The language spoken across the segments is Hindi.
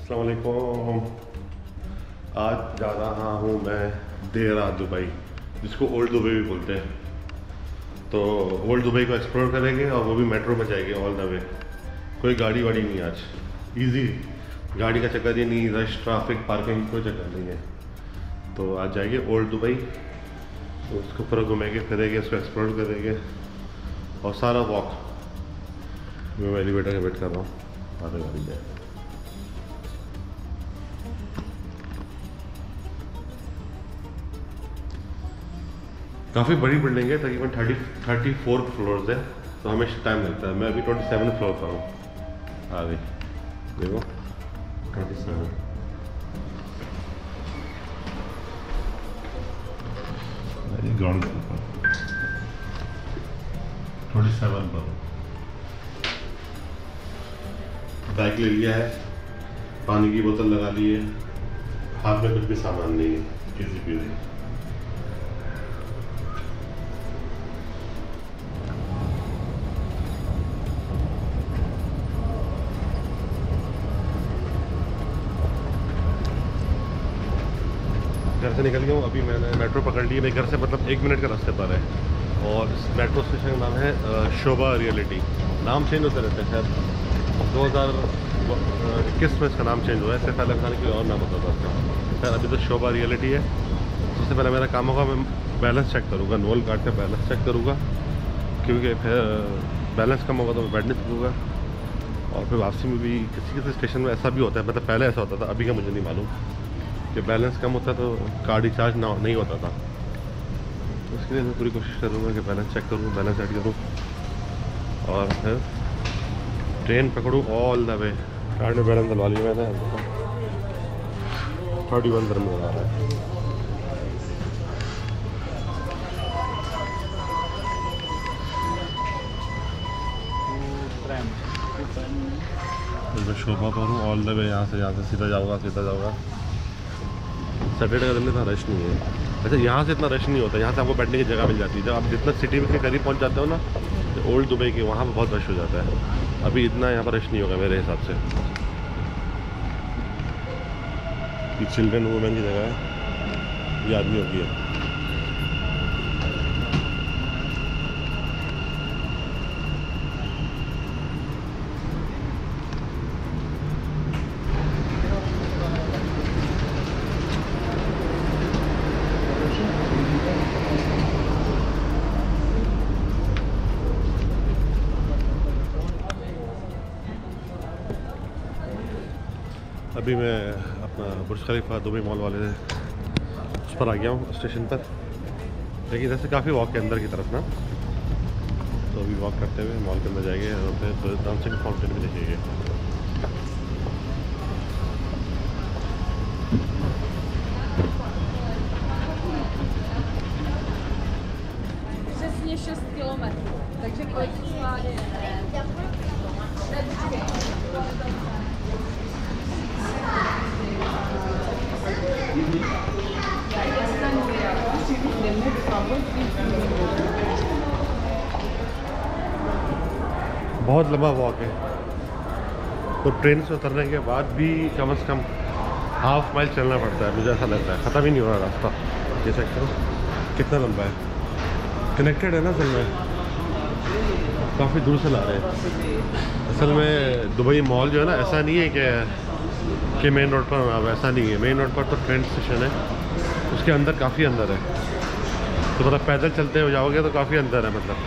अस्सलाम वालेकुम। आज जा रहा हूँ मैं देरा दुबई, जिसको ओल्ड दुबई भी बोलते हैं। तो ओल्ड दुबई को एक्सप्लोर करेंगे और वो भी मेट्रो में जाएंगे ऑल द वे। कोई गाड़ी वाड़ी नहीं आज, इजी, गाड़ी का चक्कर ही नहीं, रश ट्रैफिक पार्किंग कोई चक्कर नहीं है। तो आज जाएंगे ओल्ड दुबई, तो उसको पूरा घूमेंगे फिरेंगे, उसको एक्सप्लोर करेंगे और सारा वॉक। मैं एलिवेटर का वेट कर रहा हूँ, आधे गाड़ी जाए। काफ़ी बड़ी बिल्डिंग है, तकरीबन 34 फ्लोर्स है, तो हमें टाइम लगता है। मैं अभी 27 फ्लोर पर हूँ। आगे देखो 27, ग्राउंड पर 27 पर। बैग ले लिया है, पानी की बोतल लगा ली है, हाथ में कुछ भी सामान नहीं है, किसी भी नहीं। घर से निकल गया हूँ, अभी मैंने मेट्रो पकड़ ली है। मेरे घर से मतलब 1 मिनट का रास्ते पर है, और इस मेट्रो स्टेशन का नाम है शोभा रियलिटी। नाम चेंज होते रहते हैं, शायद 2021 में इसका नाम चेंज हुआ है। इससे पहले पता नहीं कोई और नाम होता था उसका। खैर अभी तो शोभा रियलिटी है। सबसे पहले मेरा काम होगा, मैं बैलेंस चेक करूँगा, नोल कार्ड का बैलेंस चेक करूँगा, क्योंकि फिर बैलेंस कम होगा तो मैं बैठ नहीं सकूँगा। और फिर वापसी में भी किसी स्टेशन में ऐसा भी होता है, मतलब पहले ऐसा होता था, अभी का मुझे नहीं मालूम, कि बैलेंस कम होता तो कार्ड रिचार्ज नहीं होता था। तो उसके लिए मैं पूरी कोशिश करूँगा कि बैलेंस चेक करूँ, बैलेंस ऐड करूँ और फिर ट्रेन पकड़ूँ ऑल द वे। कार्ड में बैलेंस डलवा लिया मैंने, 31 दिरहम में आ रहा है। मैं शोभा पर हूँ ऑल द वे। यहाँ से सीधा जाऊँगा। सैटरडे का दिन इतना रश नहीं है। अच्छा, यहाँ से इतना रश नहीं होता, यहाँ से आपको बैठने की जगह मिल जाती है। जब आप जितना सिटी में के करीब पहुँच जाते हो ना, तो ओल्ड दुबई के, वहाँ पर बहुत रश हो जाता है। अभी इतना यहाँ पर रश नहीं होगा मेरे हिसाब से। ये चिल्ड्रन वुमेन की जगह है, ये आदमियों की है। अभी मैं अपना बुर्ज खलीफा दुबई मॉल वाले उस पर आ गया हूँ स्टेशन पर, लेकिन इधर से काफ़ी वॉक है अंदर की तरफ ना। तो अभी वॉक करते हुए मॉल के अंदर जाएंगे और फिर डांसिंग फाउंटेन भी देखेंगे। Přesně 6 kilometrů, takže kolik zvládne? बहुत लंबा वॉक है, तो ट्रेन से उतरने के बाद भी कम से कम हाफ माइल चलना पड़ता है, मुझे ऐसा लगता है। ख़त्म ही नहीं हो रहा रास्ता। ये चेक करो कितना लंबा है, कनेक्टेड है ना असल में, काफ़ी दूर से ला रहे हैं। असल में दुबई मॉल जो है ना, ऐसा नहीं है कि मेन रोड पर अब ऐसा नहीं है। मेन रोड पर तो ट्रेन स्टेशन है, उसके अंदर काफ़ी अंदर है, तो मतलब पैदल चलते हो जाओगे तो काफ़ी अंदर है। मतलब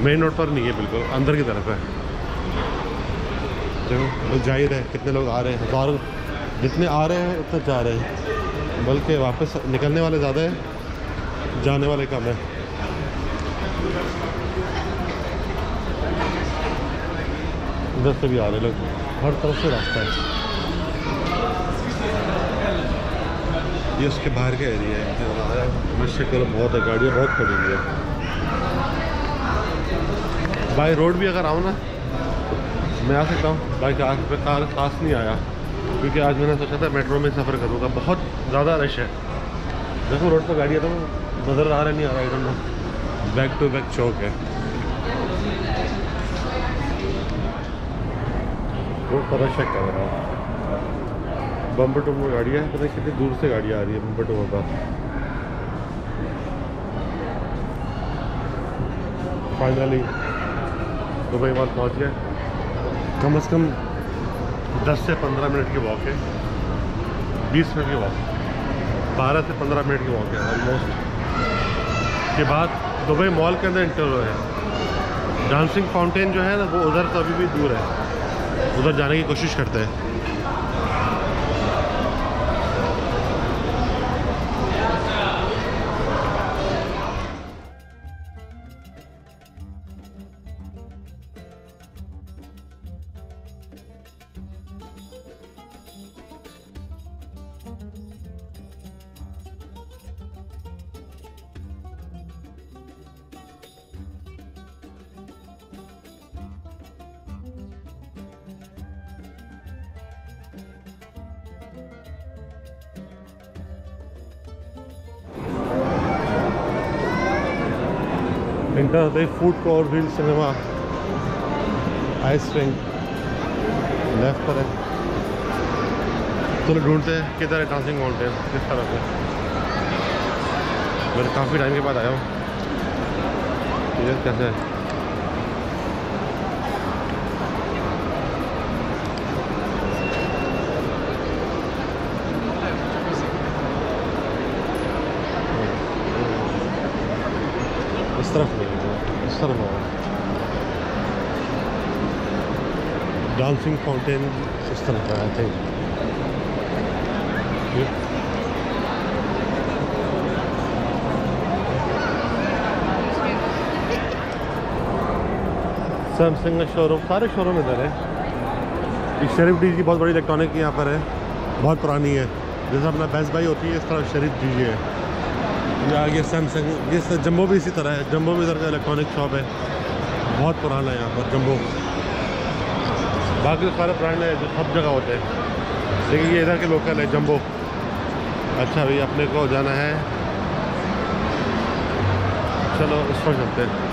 मेन रोड पर नहीं है, बिल्कुल अंदर की तरफ है। देखो लोग जा ही रहे हैं, कितने लोग आ रहे हैं, हज़ारों जितने आ रहे हैं उतने जा रहे हैं, बल्कि वापस निकलने वाले ज़्यादा है, जाने वाले कम है। इधर से भी आ रहे लोग, हर तरफ से रास्ता है। ये उसके बाहर का एरिया है, मस्जिद कलर बहुत है, गाड़ियाँ बहुत खड़ी हुई है। बाई रोड भी अगर आऊँ ना, मैं आ सकता हूँ, बाई कार पे कार खास नहीं आया, क्योंकि आज मैंने सोचा था मेट्रो में सफ़र करूँगा। बहुत ज़्यादा रश है, देखो रोड पर गाड़ियाँ तो नज़र आ रहा नहीं आ रहा, इधर बैक टू बैक चौक है। रोड पर रश कर रहा है। बम्पर टू बम्पर गाड़ियाँ हैं, पता नहीं कितनी दूर से गाड़ियाँ आ रही है bumper to bumper. Finally Dubai mall पहुँच गए। कम से कम 10 से 15 मिनट की वॉक है, 20 मिनट की वॉक, 12 से 15 मिनट की वॉक है ऑलमोस्ट। के बाद दुबई मॉल के अंदर इंटर है। डांसिंग फाउंटेन जो है ना वो उधर तो अभी भी दूर है, उधर जाने की कोशिश करते हैं। इंटर होते ही food court, wheel cinema, ice ring left पर है। चलो ढूंढते हैं किधर है डांसिंग माउंटेन, किस तरफ है। मैं काफ़ी टाइम के बाद आया हूँ, ये कैसे है। इस तरफ नहीं है, इस तरफ होगा डांसिंग फाउंटेन, इस तरफ है आई थिंक। सैमसंग का शोरूम, सारे शोरूम इधर है। शरीफ डी जी बहुत बड़ी इलेक्ट्रॉनिक की यहाँ पर है, बहुत पुरानी है। जैसे अपना बेस्ट बाई होती है इस तरह शरीफ डी जी है। ये आगे सैमसंग, ये जम्बो भी इसी तरह है। जम्बो भी इधर का इलेक्ट्रॉनिक शॉप है, बहुत पुराना है यहाँ पर जम्बो। बाकी तो सारे ब्रांड है जो सब जगह होते हैं, लेकिन ये इधर के लोकल है जम्बो। अच्छा भाई अपने को जाना है, चलो इस पर चलते हैं।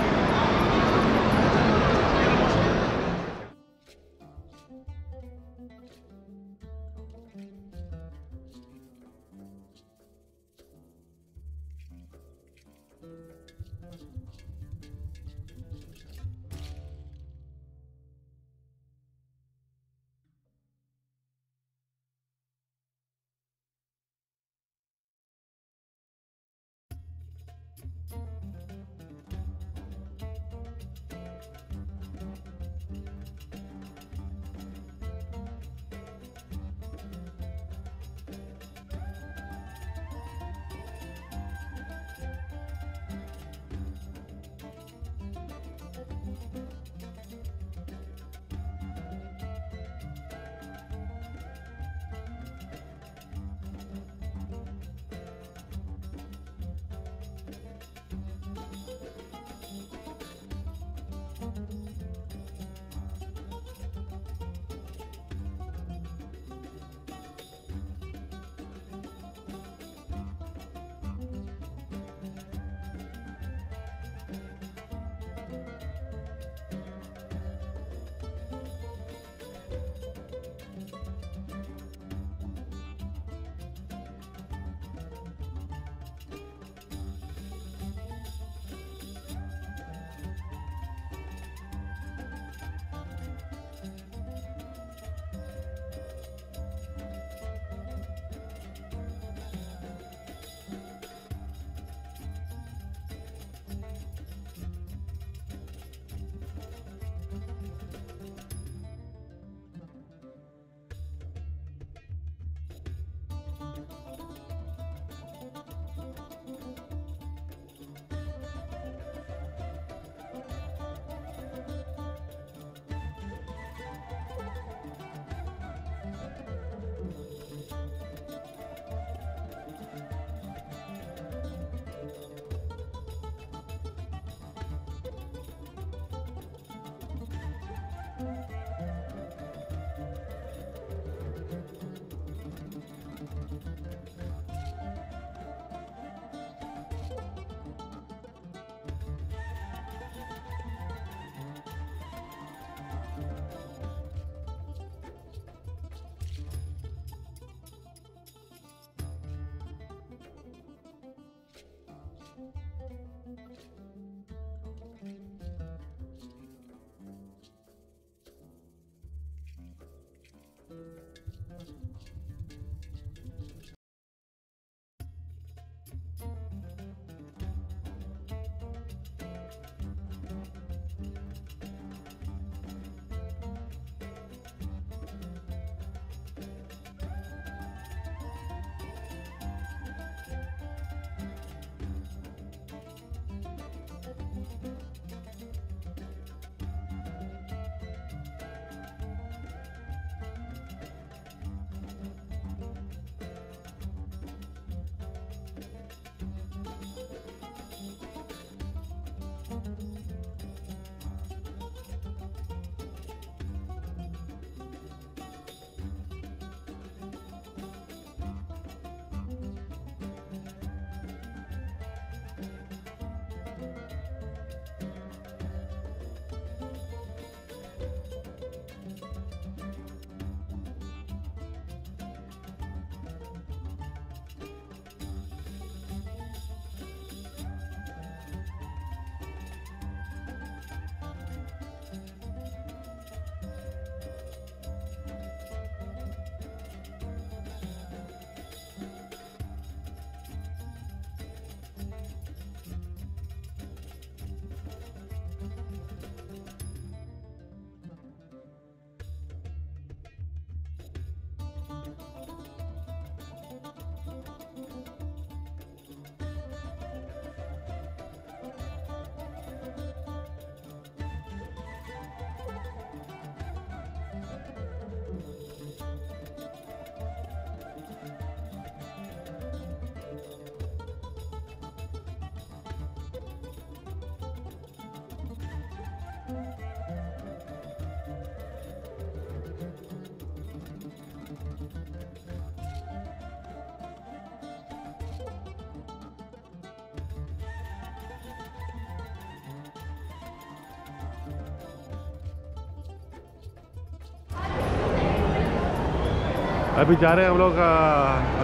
अभी जा रहे हैं हम लोग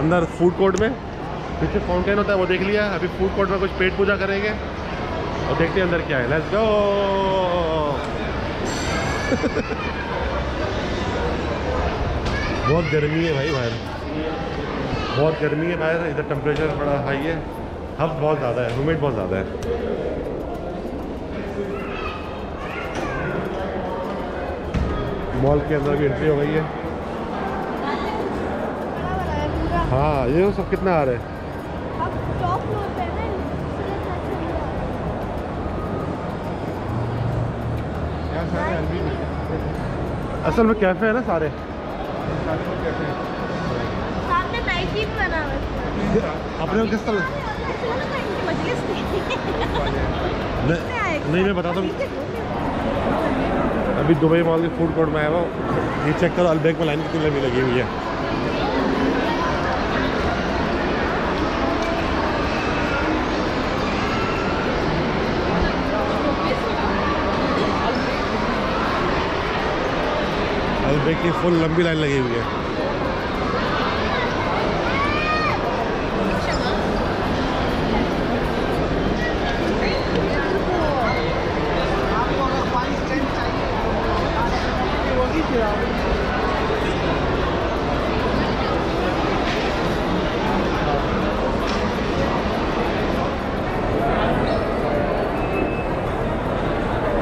अंदर फूड कोर्ट में। पीछे फाउंटेन होता है वो देख लिया। अभी फूड कोर्ट में कुछ पेट पूजा करेंगे और देखते हैं अंदर क्या है। Let's go. बहुत गर्मी है भाई बाहर, बहुत गर्मी है बाहर। इधर टेम्परेचर बड़ा हाई है, हब बहुत ज़्यादा है, ह्यूमिड बहुत ज़्यादा है। मॉल के अंदर भी एंट्री हो गई है। हाँ ये सब कितना आ रहा है? असल में कैफे है ना सारे। सामने नाइटी भी बना हुआ है। अपने को किस तरह नहीं मैं बताता हूँ। अभी दुबई मॉल के फूड कोर्ट में आया हुआ, ये चेक करो अलबेक में लाइन कितनी लंबी लगी हुई है। अलबेक की फुल लंबी लाइन लगी हुई है।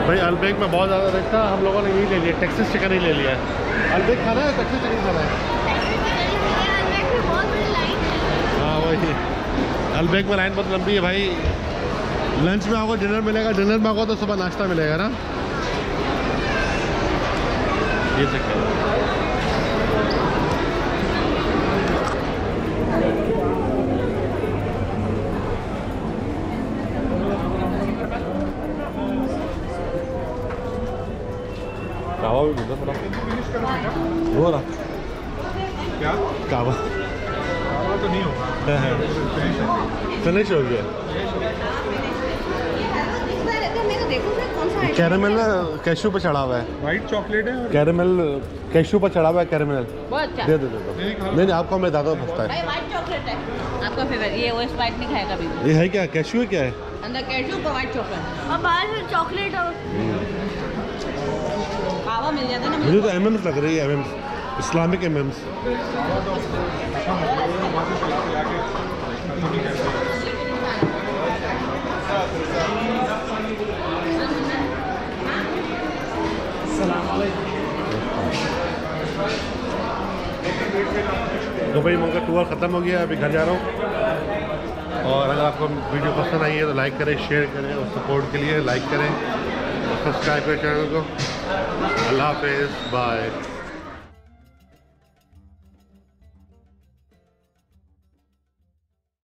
भाई अलबेक में बहुत ज़्यादा रेट था, हम लोगों ने यही ले लिया, टेक्सास चिकन ही ले लिया है। अलबेक खाना है, टेक्सास चिकन खाना है। हाँ वही, अलबेक में लाइन बहुत लंबी है भाई। लंच में आपको डिनर मिलेगा, डिनर में आपको तो सुबह नाश्ता मिलेगा ना। ये चिकन कावा भी मिलता थोड़ा वो रहा क्या कावा तो नहीं होगा। फिनिश हो गया। कैरेमल कैशू पे चढ़ा हुआ है। वाइट चॉकलेट है और कैरेमल कैशू पर चढ़ा हुआ है। कैरेमल बहुत अच्छा। दे दो दे दो। नहीं आपको मैं ज़्यादा पसंद है। भाई व्हाइट चॉकलेट है आपका फेवरेट। ये वो स्पाइट नहीं खाएगा कभी। ये है क्या? कैशू है क्या है? अंदर कैशू का व्हाइट चॉकलेट और बाहर से चॉकलेट और कावा मिल जाता है ना। मुझे तो एमएम्स लग रही है। एमएम्स इस्लामिक एमएम्स। दुबई मॉल का टूर ख़त्म हो गया, अभी घर जा रहा हूँ। और अगर आपको वीडियो पसंद आई है तो लाइक करें, शेयर करें और सपोर्ट के लिए लाइक करें और सब्सक्राइब करें चैनल को। अल्लाह हाफ़िज़, बाय।